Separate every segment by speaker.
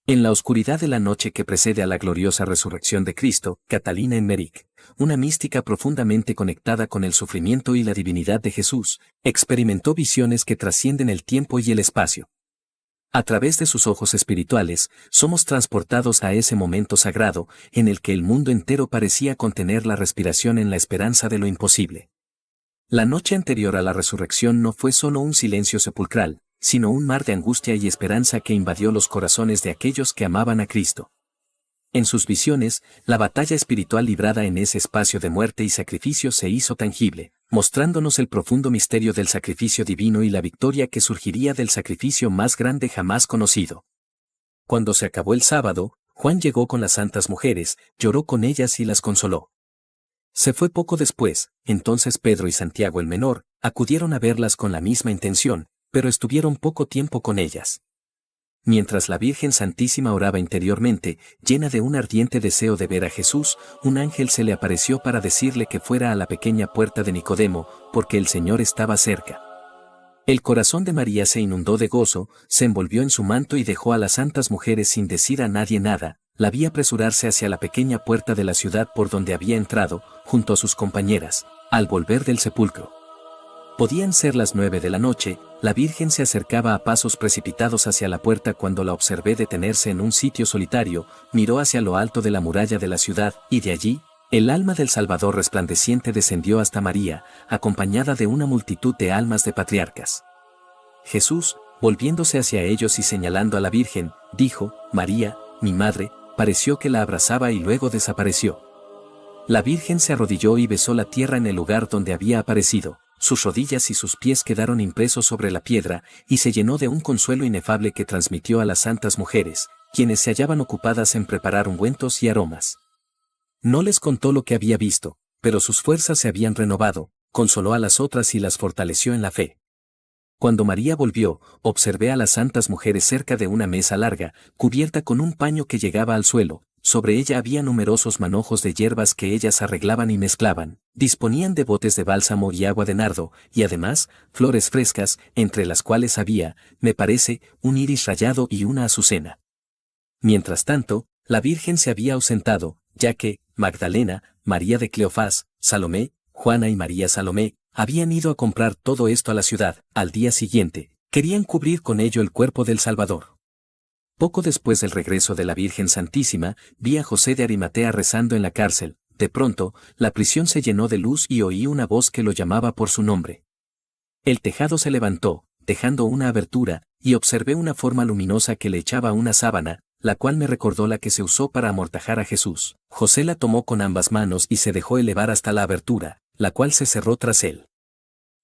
Speaker 1: En la oscuridad de la noche que precede a la gloriosa resurrección de Cristo, Catalina Emmerich, una mística profundamente conectada con el sufrimiento y la divinidad de Jesús, experimentó visiones que trascienden el tiempo y el espacio. A través de sus ojos espirituales, somos transportados a ese momento sagrado, en el que el mundo entero parecía contener la respiración en la esperanza de lo imposible. La noche anterior a la resurrección no fue solo un silencio sepulcral, sino un mar de angustia y esperanza que invadió los corazones de aquellos que amaban a Cristo. En sus visiones, la batalla espiritual librada en ese espacio de muerte y sacrificio se hizo tangible, mostrándonos el profundo misterio del sacrificio divino y la victoria que surgiría del sacrificio más grande jamás conocido. Cuando se acabó el sábado, Juan llegó con las santas mujeres, lloró con ellas y las consoló. Se fue poco después, entonces Pedro y Santiago el menor, acudieron a verlas con la misma intención, pero estuvieron poco tiempo con ellas. Mientras la Virgen Santísima oraba interiormente, llena de un ardiente deseo de ver a Jesús, un ángel se le apareció para decirle que fuera a la pequeña puerta de Nicodemo, porque el Señor estaba cerca. El corazón de María se inundó de gozo, se envolvió en su manto y dejó a las santas mujeres sin decir a nadie nada, la vi apresurarse hacia la pequeña puerta de la ciudad por donde había entrado, junto a sus compañeras, al volver del sepulcro. Podían ser las 9 de la noche, la Virgen se acercaba a pasos precipitados hacia la puerta cuando la observé detenerse en un sitio solitario, miró hacia lo alto de la muralla de la ciudad, y de allí, el alma del Salvador resplandeciente descendió hasta María, acompañada de una multitud de almas de patriarcas. Jesús, volviéndose hacia ellos y señalando a la Virgen, dijo, María, mi madre, pareció que la abrazaba y luego desapareció. La Virgen se arrodilló y besó la tierra en el lugar donde había aparecido. Sus rodillas y sus pies quedaron impresos sobre la piedra, y se llenó de un consuelo inefable que transmitió a las santas mujeres, quienes se hallaban ocupadas en preparar ungüentos y aromas. No les contó lo que había visto, pero sus fuerzas se habían renovado, consoló a las otras y las fortaleció en la fe. Cuando María volvió, observé a las santas mujeres cerca de una mesa larga, cubierta con un paño que llegaba al suelo. Sobre ella había numerosos manojos de hierbas que ellas arreglaban y mezclaban, disponían de botes de bálsamo y agua de nardo, y además, flores frescas, entre las cuales había, me parece, un iris rayado y una azucena. Mientras tanto, la Virgen se había ausentado, ya que, Magdalena, María de Cleofás, Salomé, Juana y María Salomé, habían ido a comprar todo esto a la ciudad. Al día siguiente, querían cubrir con ello el cuerpo del Salvador. Poco después del regreso de la Virgen Santísima, vi a José de Arimatea rezando en la cárcel. De pronto, la prisión se llenó de luz y oí una voz que lo llamaba por su nombre. El tejado se levantó, dejando una abertura, y observé una forma luminosa que le echaba una sábana, la cual me recordó la que se usó para amortajar a Jesús. José la tomó con ambas manos y se dejó elevar hasta la abertura, la cual se cerró tras él.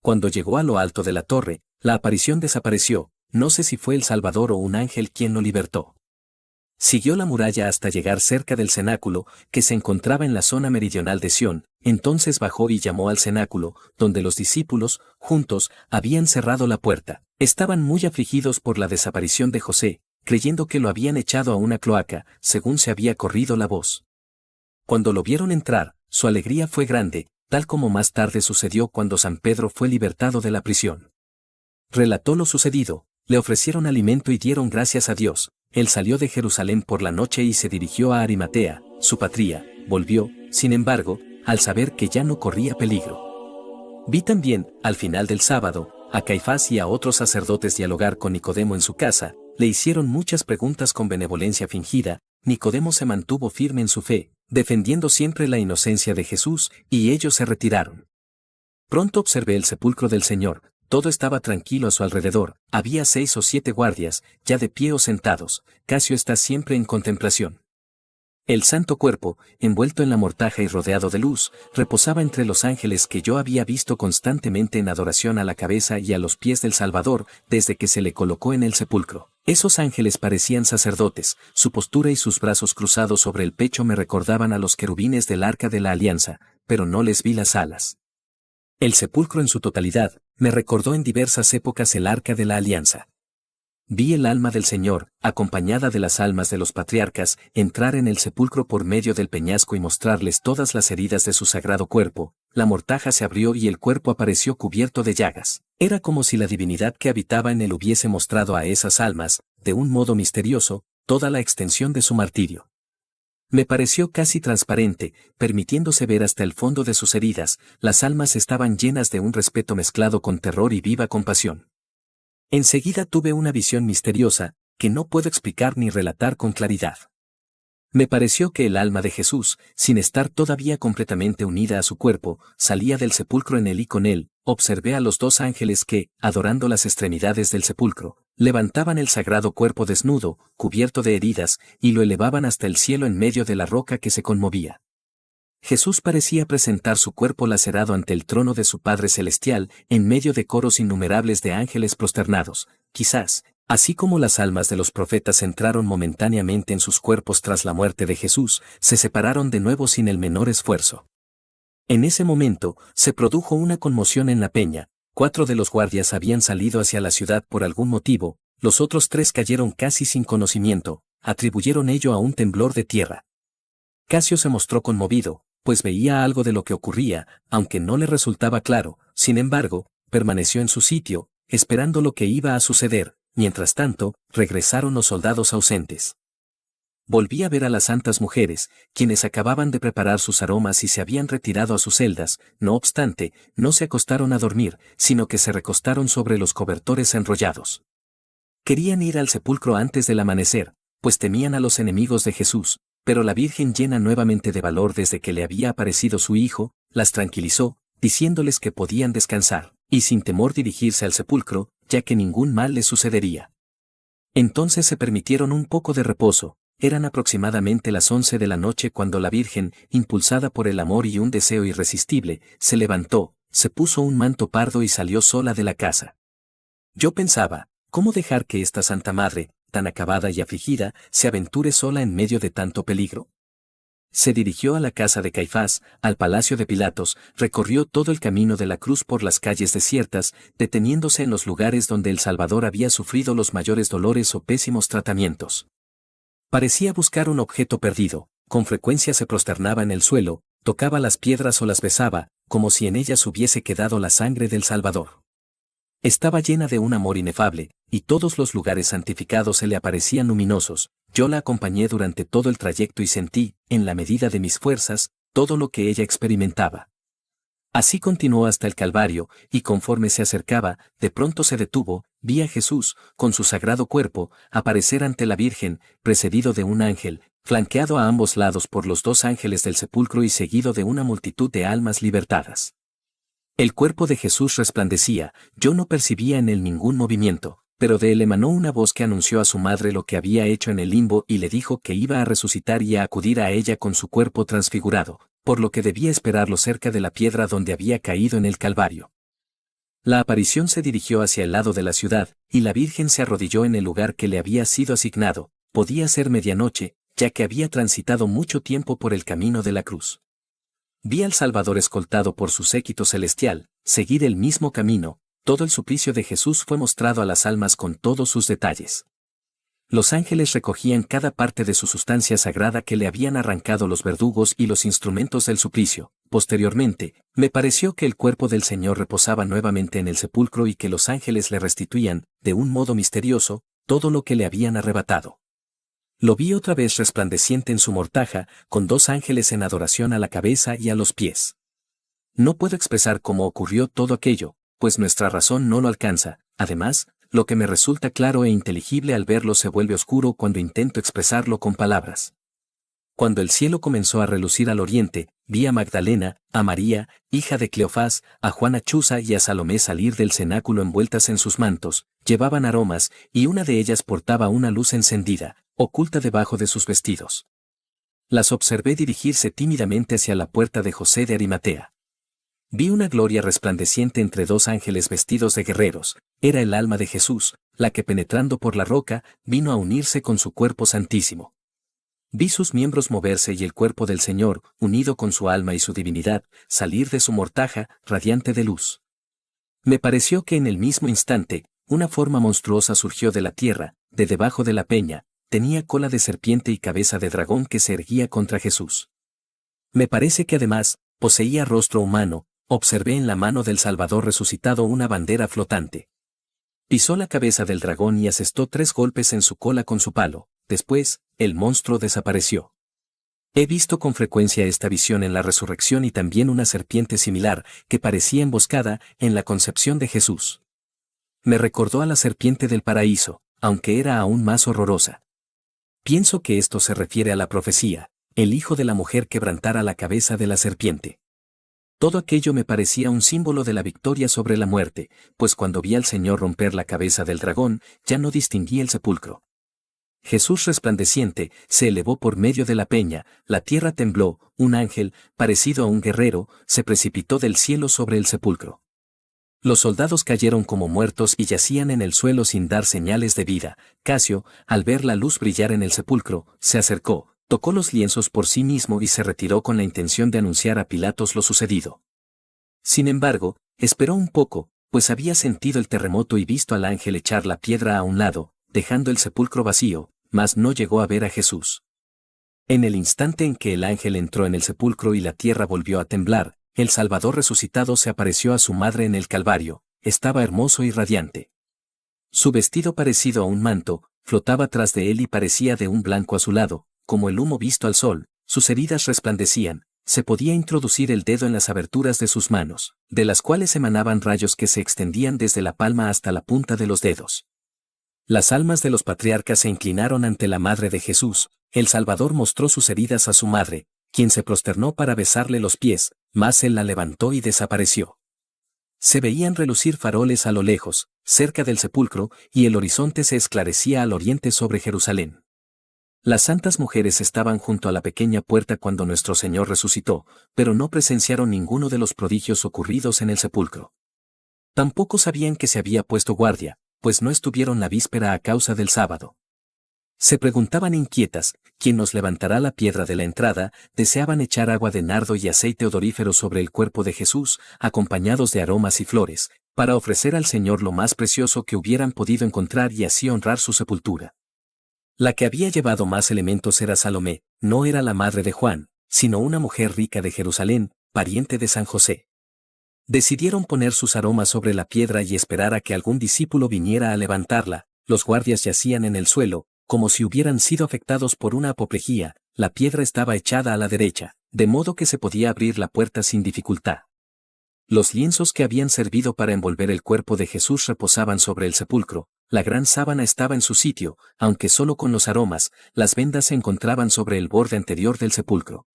Speaker 1: Cuando llegó a lo alto de la torre, la aparición desapareció. No sé si fue el Salvador o un ángel quien lo libertó. Siguió la muralla hasta llegar cerca del cenáculo, que se encontraba en la zona meridional de Sión. Entonces bajó y llamó al cenáculo, donde los discípulos, juntos, habían cerrado la puerta. Estaban muy afligidos por la desaparición de José, creyendo que lo habían echado a una cloaca, según se había corrido la voz. Cuando lo vieron entrar, su alegría fue grande, tal como más tarde sucedió cuando San Pedro fue libertado de la prisión. Relató lo sucedido. Le ofrecieron alimento y dieron gracias a Dios. Él salió de Jerusalén por la noche y se dirigió a Arimatea, su patria. Volvió, sin embargo, al saber que ya no corría peligro. Vi también, al final del sábado, a Caifás y a otros sacerdotes dialogar con Nicodemo en su casa. Le hicieron muchas preguntas con benevolencia fingida. Nicodemo se mantuvo firme en su fe, defendiendo siempre la inocencia de Jesús, y ellos se retiraron. Pronto observé el sepulcro del Señor. Todo estaba tranquilo a su alrededor, había 6 o 7 guardias, ya de pie o sentados. Casio está siempre en contemplación. El santo cuerpo, envuelto en la mortaja y rodeado de luz, reposaba entre los ángeles que yo había visto constantemente en adoración a la cabeza y a los pies del Salvador, desde que se le colocó en el sepulcro. Esos ángeles parecían sacerdotes, su postura y sus brazos cruzados sobre el pecho me recordaban a los querubines del Arca de la Alianza, pero no les vi las alas. El sepulcro en su totalidad, me recordó en diversas épocas el Arca de la Alianza. Vi el alma del Señor, acompañada de las almas de los patriarcas, entrar en el sepulcro por medio del peñasco y mostrarles todas las heridas de su sagrado cuerpo. La mortaja se abrió y el cuerpo apareció cubierto de llagas. Era como si la divinidad que habitaba en él hubiese mostrado a esas almas, de un modo misterioso, toda la extensión de su martirio. Me pareció casi transparente, permitiéndose ver hasta el fondo de sus heridas. Las almas estaban llenas de un respeto mezclado con terror y viva compasión. Enseguida tuve una visión misteriosa, que no puedo explicar ni relatar con claridad. Me pareció que el alma de Jesús, sin estar todavía completamente unida a su cuerpo, salía del sepulcro en él y con él. Observé a los dos ángeles que, adorando las extremidades del sepulcro, levantaban el sagrado cuerpo desnudo, cubierto de heridas, y lo elevaban hasta el cielo en medio de la roca que se conmovía. Jesús parecía presentar su cuerpo lacerado ante el trono de su Padre Celestial, en medio de coros innumerables de ángeles prosternados. Quizás, así como las almas de los profetas entraron momentáneamente en sus cuerpos tras la muerte de Jesús, se separaron de nuevo sin el menor esfuerzo. En ese momento, se produjo una conmoción en la peña. 4 de los guardias habían salido hacia la ciudad por algún motivo, los otros 3 cayeron casi sin conocimiento, atribuyeron ello a un temblor de tierra. Casio se mostró conmovido, pues veía algo de lo que ocurría, aunque no le resultaba claro. Sin embargo, permaneció en su sitio, esperando lo que iba a suceder. Mientras tanto, regresaron los soldados ausentes. Volví a ver a las santas mujeres, quienes acababan de preparar sus aromas y se habían retirado a sus celdas. No obstante, no se acostaron a dormir, sino que se recostaron sobre los cobertores enrollados. Querían ir al sepulcro antes del amanecer, pues temían a los enemigos de Jesús, pero la Virgen, llena nuevamente de valor desde que le había aparecido su hijo, las tranquilizó, diciéndoles que podían descansar, y sin temor dirigirse al sepulcro, ya que ningún mal les sucedería. Entonces se permitieron un poco de reposo. Eran aproximadamente las 11 de la noche cuando la Virgen, impulsada por el amor y un deseo irresistible, se levantó, se puso un manto pardo y salió sola de la casa. Yo pensaba, ¿cómo dejar que esta Santa Madre, tan acabada y afligida, se aventure sola en medio de tanto peligro? Se dirigió a la casa de Caifás, al palacio de Pilatos, recorrió todo el camino de la cruz por las calles desiertas, deteniéndose en los lugares donde el Salvador había sufrido los mayores dolores o pésimos tratamientos. Parecía buscar un objeto perdido, con frecuencia se prosternaba en el suelo, tocaba las piedras o las besaba, como si en ellas hubiese quedado la sangre del Salvador. Estaba llena de un amor inefable, y todos los lugares santificados se le aparecían luminosos. Yo la acompañé durante todo el trayecto y sentí, en la medida de mis fuerzas, todo lo que ella experimentaba. Así continuó hasta el Calvario, y conforme se acercaba, de pronto se detuvo. Vi a Jesús, con su sagrado cuerpo, aparecer ante la Virgen, precedido de un ángel, flanqueado a ambos lados por los 2 ángeles del sepulcro y seguido de una multitud de almas libertadas. El cuerpo de Jesús resplandecía, yo no percibía en él ningún movimiento, pero de él emanó una voz que anunció a su madre lo que había hecho en el limbo y le dijo que iba a resucitar y a acudir a ella con su cuerpo transfigurado, por lo que debía esperarlo cerca de la piedra donde había caído en el Calvario. La aparición se dirigió hacia el lado de la ciudad, y la Virgen se arrodilló en el lugar que le había sido asignado. Podía ser medianoche, ya que había transitado mucho tiempo por el camino de la cruz. Vi al Salvador escoltado por su séquito celestial, seguir el mismo camino. Todo el suplicio de Jesús fue mostrado a las almas con todos sus detalles. Los ángeles recogían cada parte de su sustancia sagrada que le habían arrancado los verdugos y los instrumentos del suplicio. Posteriormente, me pareció que el cuerpo del Señor reposaba nuevamente en el sepulcro y que los ángeles le restituían, de un modo misterioso, todo lo que le habían arrebatado. Lo vi otra vez resplandeciente en su mortaja, con 2 ángeles en adoración a la cabeza y a los pies. No puedo expresar cómo ocurrió todo aquello, pues nuestra razón no lo alcanza. Además, lo que me resulta claro e inteligible al verlo se vuelve oscuro cuando intento expresarlo con palabras. Cuando el cielo comenzó a relucir al oriente, vi a Magdalena, a María, hija de Cleofás, a Juana Chuza y a Salomé salir del cenáculo envueltas en sus mantos. Llevaban aromas, y una de ellas portaba una luz encendida, oculta debajo de sus vestidos. Las observé dirigirse tímidamente hacia la puerta de José de Arimatea. Vi una gloria resplandeciente entre 2 ángeles vestidos de guerreros. Era el alma de Jesús, la que penetrando por la roca, vino a unirse con su cuerpo santísimo. Vi sus miembros moverse y el cuerpo del Señor, unido con su alma y su divinidad, salir de su mortaja, radiante de luz. Me pareció que en el mismo instante, una forma monstruosa surgió de la tierra, de debajo de la peña, tenía cola de serpiente y cabeza de dragón que se erguía contra Jesús. Me parece que además, poseía rostro humano. Observé en la mano del Salvador resucitado una bandera flotante. Pisó la cabeza del dragón y asestó 3 golpes en su cola con su palo. Después, el monstruo desapareció. He visto con frecuencia esta visión en la resurrección y también una serpiente similar, que parecía emboscada, en la concepción de Jesús. Me recordó a la serpiente del paraíso, aunque era aún más horrorosa. Pienso que esto se refiere a la profecía: el hijo de la mujer quebrantara la cabeza de la serpiente. Todo aquello me parecía un símbolo de la victoria sobre la muerte, pues cuando vi al Señor romper la cabeza del dragón, ya no distinguí el sepulcro. Jesús resplandeciente se elevó por medio de la peña, la tierra tembló, un ángel, parecido a un guerrero, se precipitó del cielo sobre el sepulcro. Los soldados cayeron como muertos y yacían en el suelo sin dar señales de vida. Casio, al ver la luz brillar en el sepulcro, se acercó, tocó los lienzos por sí mismo y se retiró con la intención de anunciar a Pilatos lo sucedido. Sin embargo, esperó un poco, pues había sentido el terremoto y visto al ángel echar la piedra a un lado, dejando el sepulcro vacío, mas no llegó a ver a Jesús. En el instante en que el ángel entró en el sepulcro y la tierra volvió a temblar, el Salvador resucitado se apareció a su madre en el Calvario. Estaba hermoso y radiante. Su vestido, parecido a un manto, flotaba tras de él y parecía de un blanco azulado, como el humo visto al sol. Sus heridas resplandecían, se podía introducir el dedo en las aberturas de sus manos, de las cuales emanaban rayos que se extendían desde la palma hasta la punta de los dedos. Las almas de los patriarcas se inclinaron ante la madre de Jesús. El Salvador mostró sus heridas a su madre, quien se prosternó para besarle los pies, mas él la levantó y desapareció. Se veían relucir faroles a lo lejos, cerca del sepulcro, y el horizonte se esclarecía al oriente sobre Jerusalén. Las santas mujeres estaban junto a la pequeña puerta cuando nuestro Señor resucitó, pero no presenciaron ninguno de los prodigios ocurridos en el sepulcro. Tampoco sabían que se había puesto guardia, pues no estuvieron la víspera a causa del sábado. Se preguntaban inquietas: ¿quién nos levantará la piedra de la entrada? Deseaban echar agua de nardo y aceite odorífero sobre el cuerpo de Jesús, acompañados de aromas y flores, para ofrecer al Señor lo más precioso que hubieran podido encontrar y así honrar su sepultura. La que había llevado más elementos era Salomé. No era la madre de Juan, sino una mujer rica de Jerusalén, pariente de San José. Decidieron poner sus aromas sobre la piedra y esperar a que algún discípulo viniera a levantarla. Los guardias yacían en el suelo, como si hubieran sido afectados por una apoplejía. La piedra estaba echada a la derecha, de modo que se podía abrir la puerta sin dificultad. Los lienzos que habían servido para envolver el cuerpo de Jesús reposaban sobre el sepulcro. La gran sábana estaba en su sitio, aunque solo con los aromas. Las vendas se encontraban sobre el borde anterior del sepulcro.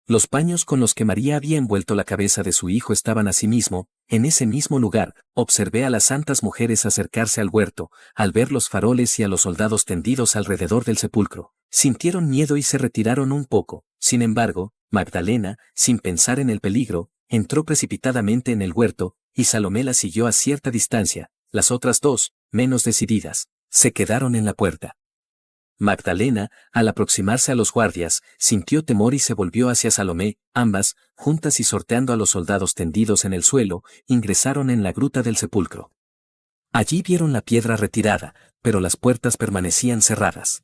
Speaker 1: Los paños con los que María había envuelto la cabeza de su hijo estaban asimismo. En ese mismo lugar, observé a las santas mujeres acercarse al huerto. Al ver los faroles y a los soldados tendidos alrededor del sepulcro, sintieron miedo y se retiraron un poco. Sin embargo, Magdalena, sin pensar en el peligro, entró precipitadamente en el huerto, y Salomé la siguió a cierta distancia. Las otras dos, menos decididas, se quedaron en la puerta. Magdalena, al aproximarse a los guardias, sintió temor y se volvió hacia Salomé. Ambas, juntas y sorteando a los soldados tendidos en el suelo, ingresaron en la gruta del sepulcro. Allí vieron la piedra retirada, pero las puertas permanecían cerradas.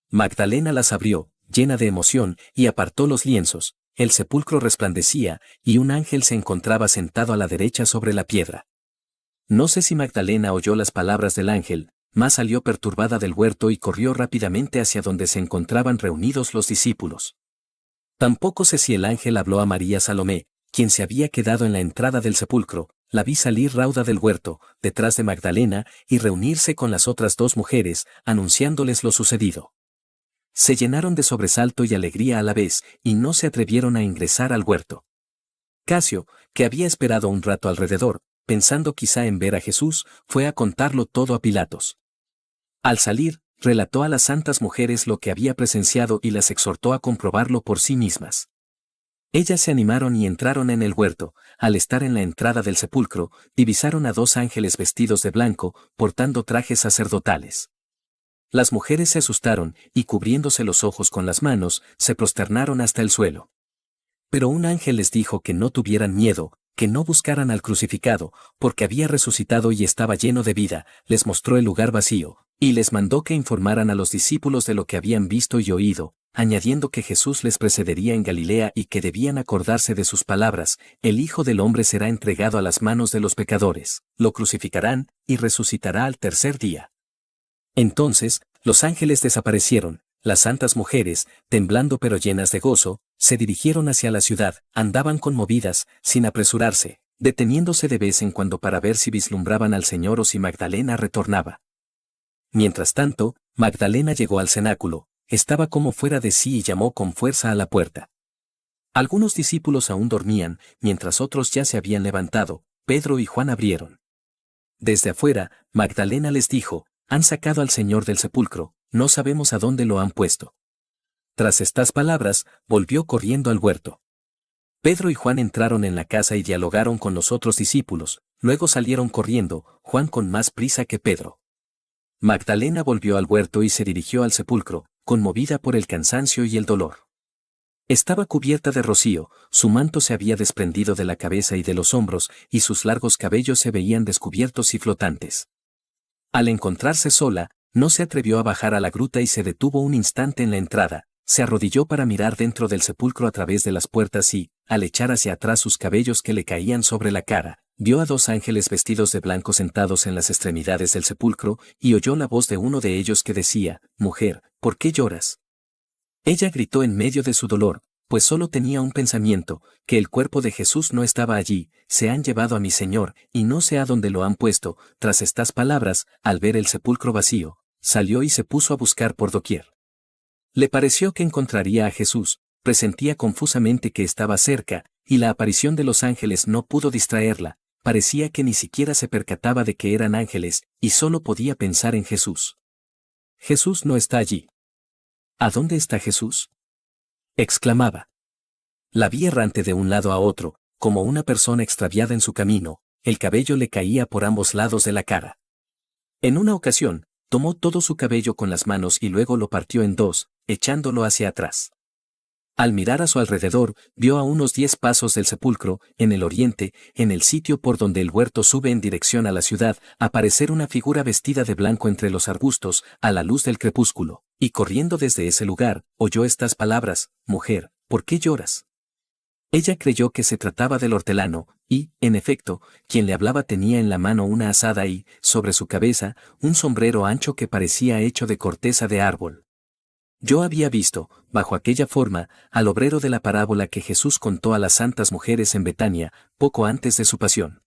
Speaker 1: Magdalena las abrió, llena de emoción, y apartó los lienzos. El sepulcro resplandecía, y un ángel se encontraba sentado a la derecha sobre la piedra. No sé si Magdalena oyó las palabras del ángel, mas salió perturbada del huerto y corrió rápidamente hacia donde se encontraban reunidos los discípulos. Tampoco sé si el ángel habló a María Salomé, quien se había quedado en la entrada del sepulcro. La vi salir rauda del huerto, detrás de Magdalena, y reunirse con las otras dos mujeres, anunciándoles lo sucedido. Se llenaron de sobresalto y alegría a la vez, y no se atrevieron a ingresar al huerto. Casio, que había esperado un rato alrededor, pensando quizá en ver a Jesús, fue a contarlo todo a Pilatos. Al salir, relató a las santas mujeres lo que había presenciado y las exhortó a comprobarlo por sí mismas. Ellas se animaron y entraron en el huerto. Al estar en la entrada del sepulcro, divisaron a dos ángeles vestidos de blanco, portando trajes sacerdotales. Las mujeres se asustaron, y cubriéndose los ojos con las manos, se prosternaron hasta el suelo. Pero un ángel les dijo que no tuvieran miedo, que no buscaran al crucificado, porque había resucitado y estaba lleno de vida. Les mostró el lugar vacío, y les mandó que informaran a los discípulos de lo que habían visto y oído, añadiendo que Jesús les precedería en Galilea y que debían acordarse de sus palabras: el Hijo del Hombre será entregado a las manos de los pecadores, lo crucificarán, y resucitará al tercer día. Entonces, Los ángeles desaparecieron, las santas mujeres, temblando pero llenas de gozo, se dirigieron hacia la ciudad, andaban conmovidas, sin apresurarse, deteniéndose de vez en cuando para ver si vislumbraban al Señor o si Magdalena retornaba. Mientras tanto, Magdalena llegó al cenáculo, estaba como fuera de sí y llamó con fuerza a la puerta. Algunos discípulos aún dormían, mientras otros ya se habían levantado. Pedro y Juan abrieron. Desde afuera, Magdalena les dijo: «Han sacado al Señor del sepulcro, no sabemos a dónde lo han puesto». Tras estas palabras, volvió corriendo al huerto. Pedro y Juan entraron en la casa y dialogaron con los otros discípulos, luego salieron corriendo, Juan con más prisa que Pedro. Magdalena volvió al huerto y se dirigió al sepulcro, conmovida por el cansancio y el dolor. Estaba cubierta de rocío, su manto se había desprendido de la cabeza y de los hombros, y sus largos cabellos se veían descubiertos y flotantes. Al encontrarse sola, no se atrevió a bajar a la gruta y se detuvo un instante en la entrada, se arrodilló para mirar dentro del sepulcro a través de las puertas y, al echar hacia atrás sus cabellos que le caían sobre la cara, vio a dos ángeles vestidos de blanco sentados en las extremidades del sepulcro, y oyó la voz de uno de ellos que decía: «Mujer, ¿por qué lloras?». Ella gritó en medio de su dolor, pues solo tenía un pensamiento, que el cuerpo de Jesús no estaba allí: «Se han llevado a mi Señor, y no sé a dónde lo han puesto». Tras estas palabras, al ver el sepulcro vacío, salió y se puso a buscar por doquier. Le pareció que encontraría a Jesús, presentía confusamente que estaba cerca, y la aparición de los ángeles no pudo distraerla, parecía que ni siquiera se percataba de que eran ángeles, y solo podía pensar en Jesús. «Jesús no está allí». «¿A dónde está Jesús?», exclamaba. La vi errante de un lado a otro, como una persona extraviada en su camino, el cabello le caía por ambos lados de la cara. En una ocasión, tomó todo su cabello con las manos y luego lo partió en dos, echándolo hacia atrás. Al mirar a su alrededor, vio a unos 10 pasos del sepulcro, en el oriente, en el sitio por donde el huerto sube en dirección a la ciudad, aparecer una figura vestida de blanco entre los arbustos, a la luz del crepúsculo, y corriendo desde ese lugar, oyó estas palabras: «Mujer, ¿por qué lloras?». Ella creyó que se trataba del hortelano, y, en efecto, quien le hablaba tenía en la mano una azada y, sobre su cabeza, un sombrero ancho que parecía hecho de corteza de árbol. Yo había visto, bajo aquella forma, al obrero de la parábola que Jesús contó a las santas mujeres en Betania, poco antes de su pasión.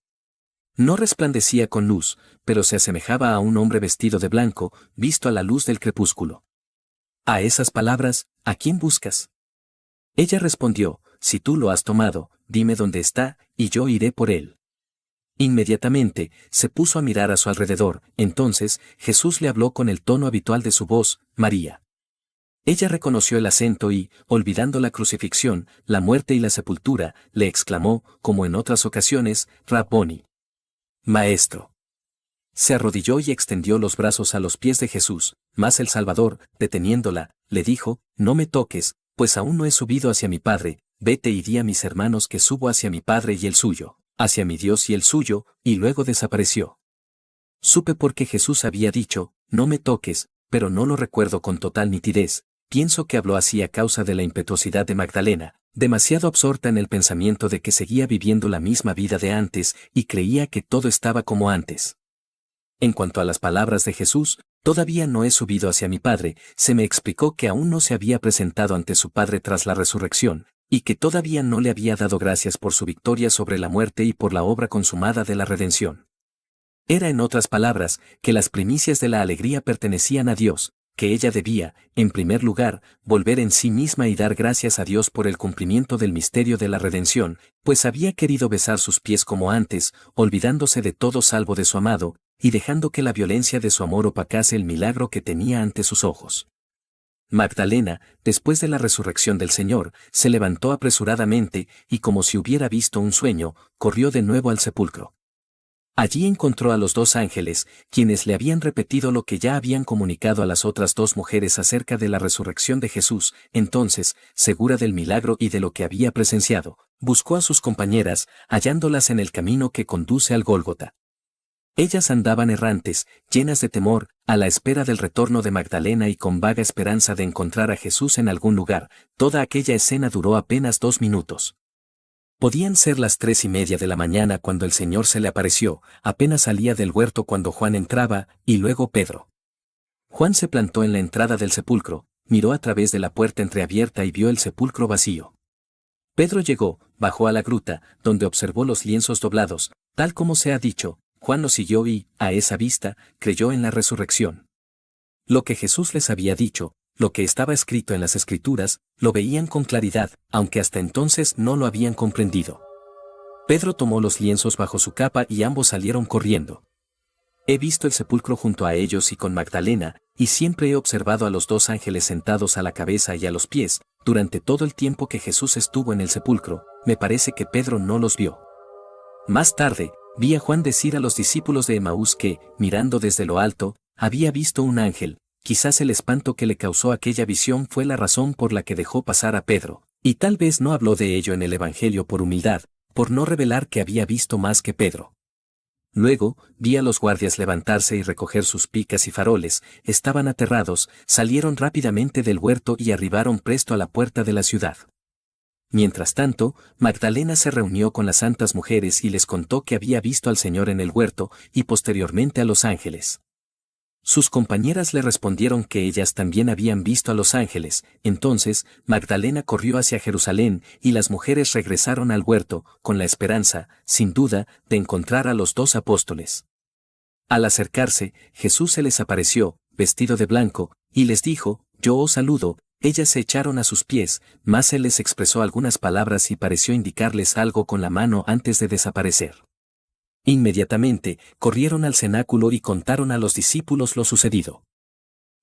Speaker 1: No resplandecía con luz, pero se asemejaba a un hombre vestido de blanco, visto a la luz del crepúsculo. A esas palabras: «¿A quién buscas?». Ella respondió: «Si tú lo has tomado, dime dónde está, y yo iré por él». Inmediatamente, se puso a mirar a su alrededor. Entonces, Jesús le habló con el tono habitual de su voz: «María». Ella reconoció el acento y, olvidando la crucifixión, la muerte y la sepultura, le exclamó, como en otras ocasiones: «Rabboni». «Maestro». Se arrodilló y extendió los brazos a los pies de Jesús, mas el Salvador, deteniéndola, le dijo: «No me toques, pues aún no he subido hacia mi Padre. Vete y di a mis hermanos que subo hacia mi Padre y el suyo, hacia mi Dios y el suyo», y luego desapareció. Supe por qué Jesús había dicho: «No me toques», pero no lo recuerdo con total nitidez. Pienso que habló así a causa de la impetuosidad de Magdalena, demasiado absorta en el pensamiento de que seguía viviendo la misma vida de antes y creía que todo estaba como antes. En cuanto a las palabras de Jesús: «Todavía no he subido hacia mi Padre», se me explicó que aún no se había presentado ante su Padre tras la resurrección, y que todavía no le había dado gracias por su victoria sobre la muerte y por la obra consumada de la redención. Era, en otras palabras, que las primicias de la alegría pertenecían a Dios, que ella debía, en primer lugar, volver en sí misma y dar gracias a Dios por el cumplimiento del misterio de la redención, pues había querido besar sus pies como antes, olvidándose de todo salvo de su amado, y dejando que la violencia de su amor opacase el milagro que tenía ante sus ojos. Magdalena, después de la resurrección del Señor, se levantó apresuradamente, y como si hubiera visto un sueño, corrió de nuevo al sepulcro. Allí encontró a los 2 ángeles, quienes le habían repetido lo que ya habían comunicado a las otras 2 mujeres acerca de la resurrección de Jesús. Entonces, segura del milagro y de lo que había presenciado, buscó a sus compañeras, hallándolas en el camino que conduce al Gólgota. Ellas andaban errantes, llenas de temor, a la espera del retorno de Magdalena y con vaga esperanza de encontrar a Jesús en algún lugar. Toda aquella escena duró apenas 2 minutos. Podían ser las 3:30 de la mañana cuando el Señor se le apareció, apenas salía del huerto cuando Juan entraba, y luego Pedro. Juan se plantó en la entrada del sepulcro, miró a través de la puerta entreabierta y vio el sepulcro vacío. Pedro llegó, bajó a la gruta, donde observó los lienzos doblados, tal como se ha dicho. Juan lo siguió y, a esa vista, creyó en la resurrección. Lo que Jesús les había dicho, lo que estaba escrito en las Escrituras, lo veían con claridad, aunque hasta entonces no lo habían comprendido. Pedro tomó los lienzos bajo su capa y ambos salieron corriendo. He visto el sepulcro junto a ellos y con Magdalena, y siempre he observado a los dos ángeles sentados a la cabeza y a los pies. Durante todo el tiempo que Jesús estuvo en el sepulcro, me parece que Pedro no los vio. Más tarde, vi a Juan decir a los discípulos de Emaús que, mirando desde lo alto, había visto un ángel. Quizás el espanto que le causó aquella visión fue la razón por la que dejó pasar a Pedro, y tal vez no habló de ello en el Evangelio por humildad, por no revelar que había visto más que Pedro. Luego, vi a los guardias levantarse y recoger sus picas y faroles, estaban aterrados, salieron rápidamente del huerto y arribaron presto a la puerta de la ciudad. Mientras tanto, Magdalena se reunió con las santas mujeres y les contó que había visto al Señor en el huerto y posteriormente a los ángeles. Sus compañeras le respondieron que ellas también habían visto a los ángeles. Entonces, Magdalena corrió hacia Jerusalén y las mujeres regresaron al huerto, con la esperanza, sin duda, de encontrar a los dos apóstoles. Al acercarse, Jesús se les apareció, vestido de blanco, y les dijo: «Yo os saludo». Ellas se echaron a sus pies, mas él les expresó algunas palabras y pareció indicarles algo con la mano antes de desaparecer. Inmediatamente, corrieron al cenáculo y contaron a los discípulos lo sucedido.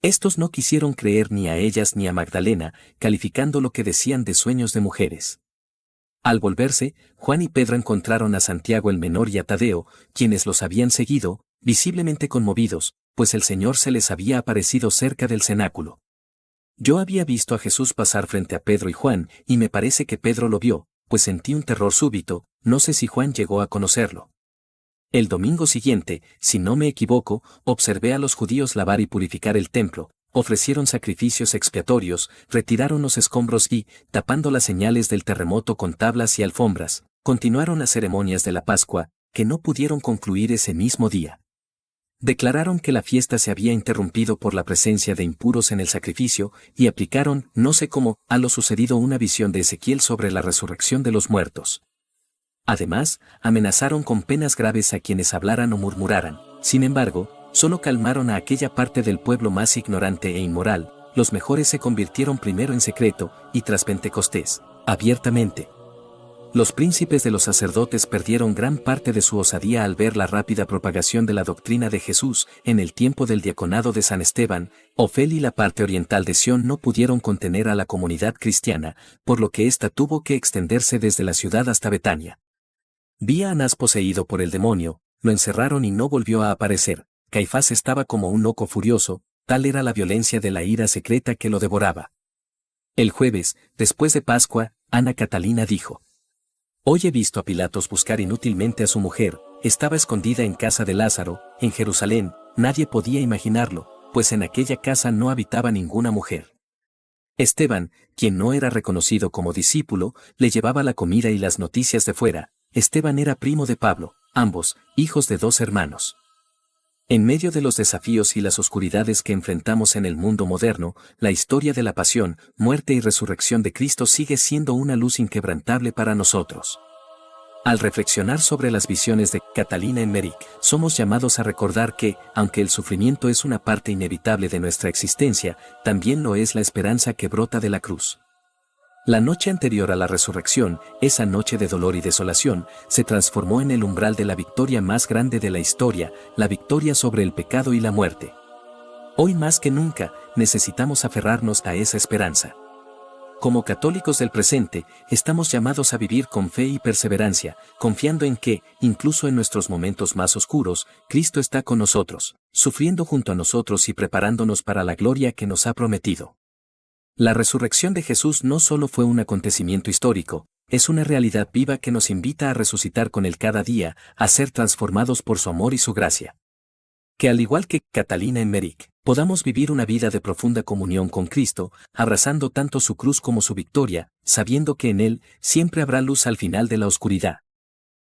Speaker 1: Estos no quisieron creer ni a ellas ni a Magdalena, calificando lo que decían de sueños de mujeres. Al volverse, Juan y Pedro encontraron a Santiago el menor y a Tadeo, quienes los habían seguido, visiblemente conmovidos, pues el Señor se les había aparecido cerca del cenáculo. Yo había visto a Jesús pasar frente a Pedro y Juan, y me parece que Pedro lo vio, pues sentí un terror súbito, no sé si Juan llegó a conocerlo. El domingo siguiente, si no me equivoco, observé a los judíos lavar y purificar el templo, ofrecieron sacrificios expiatorios, retiraron los escombros y, tapando las señales del terremoto con tablas y alfombras, continuaron las ceremonias de la Pascua, que no pudieron concluir ese mismo día. Declararon que la fiesta se había interrumpido por la presencia de impuros en el sacrificio, y aplicaron, no sé cómo, a lo sucedido una visión de Ezequiel sobre la resurrección de los muertos. Además, amenazaron con penas graves a quienes hablaran o murmuraran. Sin embargo, solo calmaron a aquella parte del pueblo más ignorante e inmoral. Los mejores se convirtieron primero en secreto, y tras Pentecostés, abiertamente. Los príncipes de los sacerdotes perdieron gran parte de su osadía al ver la rápida propagación de la doctrina de Jesús. En el tiempo del diaconado de San Esteban, Ofel y la parte oriental de Sión no pudieron contener a la comunidad cristiana, por lo que ésta tuvo que extenderse desde la ciudad hasta Betania. Vi a Anás poseído por el demonio, lo encerraron y no volvió a aparecer. Caifás estaba como un loco furioso, tal era la violencia de la ira secreta que lo devoraba. El jueves, después de Pascua, Ana Catalina dijo: «Hoy he visto a Pilatos buscar inútilmente a su mujer, estaba escondida en casa de Lázaro, en Jerusalén, nadie podía imaginarlo, pues en aquella casa no habitaba ninguna mujer». Esteban, quien no era reconocido como discípulo, le llevaba la comida y las noticias de fuera. Esteban era primo de Pablo, ambos, hijos de dos hermanos. En medio de los desafíos y las oscuridades que enfrentamos en el mundo moderno, la historia de la pasión, muerte y resurrección de Cristo sigue siendo una luz inquebrantable para nosotros. Al reflexionar sobre las visiones de Catalina Emmerich, somos llamados a recordar que, aunque el sufrimiento es una parte inevitable de nuestra existencia, también lo es la esperanza que brota de la cruz. La noche anterior a la resurrección, esa noche de dolor y desolación, se transformó en el umbral de la victoria más grande de la historia, la victoria sobre el pecado y la muerte. Hoy más que nunca, necesitamos aferrarnos a esa esperanza. Como católicos del presente, estamos llamados a vivir con fe y perseverancia, confiando en que, incluso en nuestros momentos más oscuros, Cristo está con nosotros, sufriendo junto a nosotros y preparándonos para la gloria que nos ha prometido. La resurrección de Jesús no solo fue un acontecimiento histórico, es una realidad viva que nos invita a resucitar con Él cada día, a ser transformados por su amor y su gracia. Que al igual que Catalina Emmerich, podamos vivir una vida de profunda comunión con Cristo, abrazando tanto su cruz como su victoria, sabiendo que en Él siempre habrá luz al final de la oscuridad.